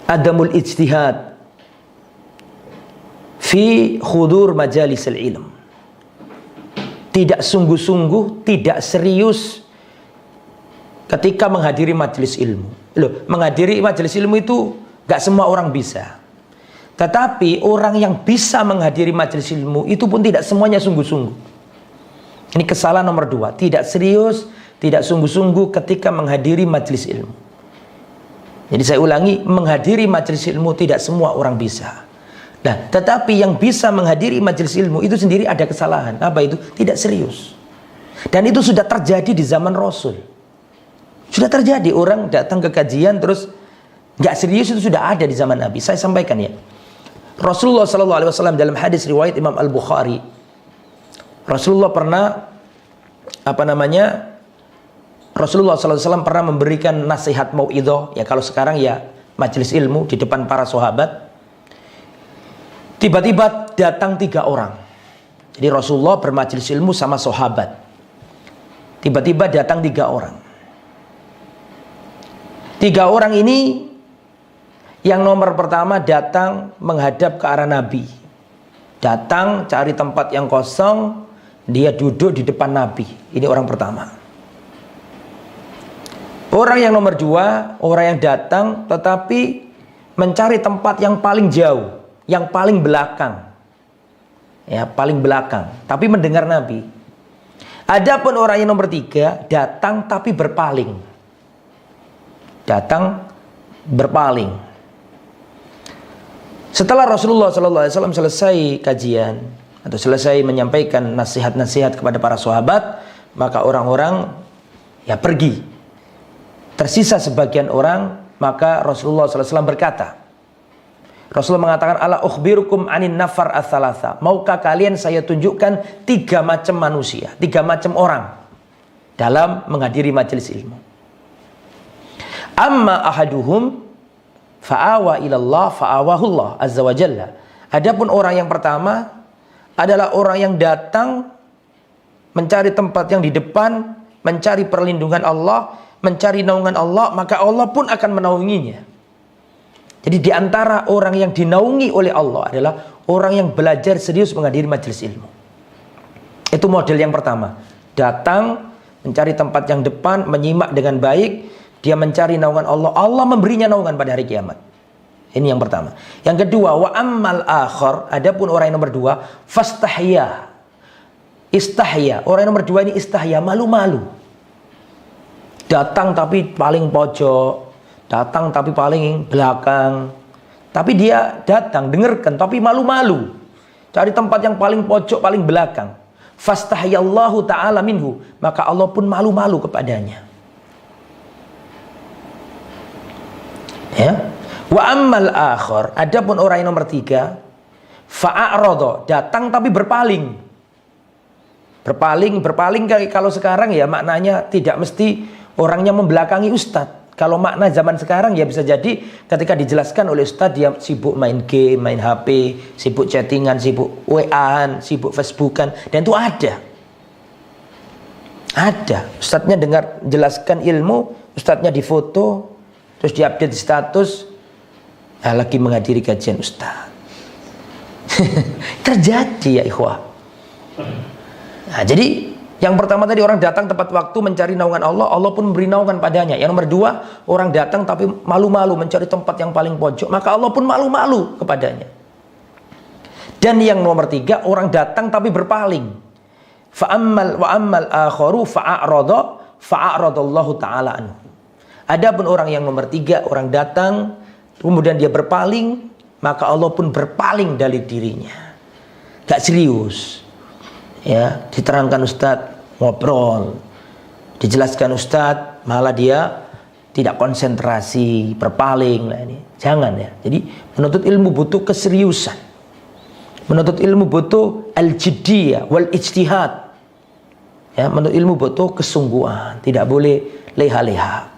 adamul ijtihad fi khudur majalis al-ilm. Tidak sungguh-sungguh, tidak serius ketika menghadiri majelis ilmu. Loh, menghadiri majelis ilmu itu gak semua orang bisa. Tetapi orang yang bisa menghadiri majelis ilmu itu pun tidak semuanya sungguh-sungguh. Ini kesalahan nomor 2. Tidak serius, tidak sungguh-sungguh ketika menghadiri majelis ilmu. Jadi saya ulangi, menghadiri majelis ilmu tidak semua orang bisa. Nah, tetapi yang bisa menghadiri majelis ilmu itu sendiri ada kesalahan. Apa itu? Tidak serius. Dan itu sudah terjadi di zaman Rasul. Sudah terjadi orang datang ke kajian terus nggak serius, itu sudah ada di zaman Nabi. Saya sampaikan ya. Rasulullah SAW dalam hadis riwayat Imam Al-Bukhari, Rasulullah pernah Rasulullah SAW pernah memberikan nasihat mau'idhah. Ya kalau sekarang ya majelis ilmu di depan para sahabat. Tiba-tiba datang 3 orang. Jadi Rasulullah bermajelis ilmu sama sahabat. Tiba-tiba datang 3 orang. 3 orang ini, yang nomor pertama datang menghadap ke arah Nabi. Datang cari tempat yang kosong, dia duduk di depan Nabi. Ini orang pertama. Orang yang nomor 2, orang yang datang tetapi mencari tempat yang paling jauh, yang paling belakang. Ya, paling belakang, tapi mendengar Nabi. Adapun orang yang nomor 3, datang tapi berpaling. Datang berpaling. Setelah Rasulullah SAW selesai kajian atau selesai menyampaikan nasihat-nasihat kepada para sahabat, maka orang-orang ya pergi. Tersisa sebagian orang, maka Rasulullah SAW berkata, Rasulullah mengatakan, ala ukhbirukum anin nafar ats-tsalatsa. Maukah kalian saya tunjukkan 3 macam manusia, 3 macam orang dalam menghadiri majelis ilmu. Amma ahaduhum fa'awa ilallah fa'awahullah azza wa jalla. Adapun orang yang pertama adalah orang yang datang mencari tempat yang di depan, mencari perlindungan Allah, mencari naungan Allah, maka Allah pun akan menaunginya. Jadi di antara orang yang dinaungi oleh Allah adalah orang yang belajar serius menghadiri majelis ilmu. Itu model yang pertama. Datang, mencari tempat yang depan, menyimak dengan baik, dia mencari naungan Allah, Allah memberinya naungan pada hari kiamat. Ini yang pertama. Yang kedua, wa ammal akhar, adapun orang yang nomor 2, fastahya. Istahya. Orang yang nomor 2 ini istahya, malu-malu. Datang tapi paling pojok, datang tapi paling belakang. Tapi dia datang, dengarkan, tapi malu-malu. Cari tempat yang paling pojok, paling belakang. Fastahyallahu ta'ala minhu. Maka Allah pun malu-malu kepadanya. Ya. Wa ammal akhar, adapun orang yang nomor 3, fa'a'radha, datang tapi berpaling. Berpaling kalau sekarang ya maknanya tidak mesti orangnya membelakangi ustadz. Kalau makna zaman sekarang ya bisa jadi ketika dijelaskan oleh ustadz dia sibuk main game, main HP, sibuk chattingan, sibuk WA-an, sibuk Facebookan, dan itu ada. Ada. Ustadznya dengar jelaskan ilmu, ustadznya difoto, terus diupdate di status, lagi menghadiri kajian ustadz. Terjadi ya ikhwah. Nah, jadi yang pertama tadi orang datang tepat waktu mencari naungan Allah, Allah pun memberi naungan padanya. Yang nomor 2, orang datang tapi malu-malu mencari tempat yang paling pojok, maka Allah pun malu-malu kepadanya. Dan yang nomor 3, orang datang tapi berpaling. Wa ammal akharu fa'a'radallahu ta'ala anhu. Adapun orang yang nomor 3, orang datang kemudian dia berpaling, maka Allah pun berpaling dari dirinya. Gak serius. Ya, diterangkan ustadz, ngobrol, dijelaskan ustadz, malah dia tidak konsentrasi, berpaling. Nah, ini jangan ya. Jadi menuntut ilmu butuh keseriusan, menuntut ilmu butuh al-jiddiyah wal ijtihad. Ya, menuntut ilmu butuh kesungguhan, tidak boleh leha-leha.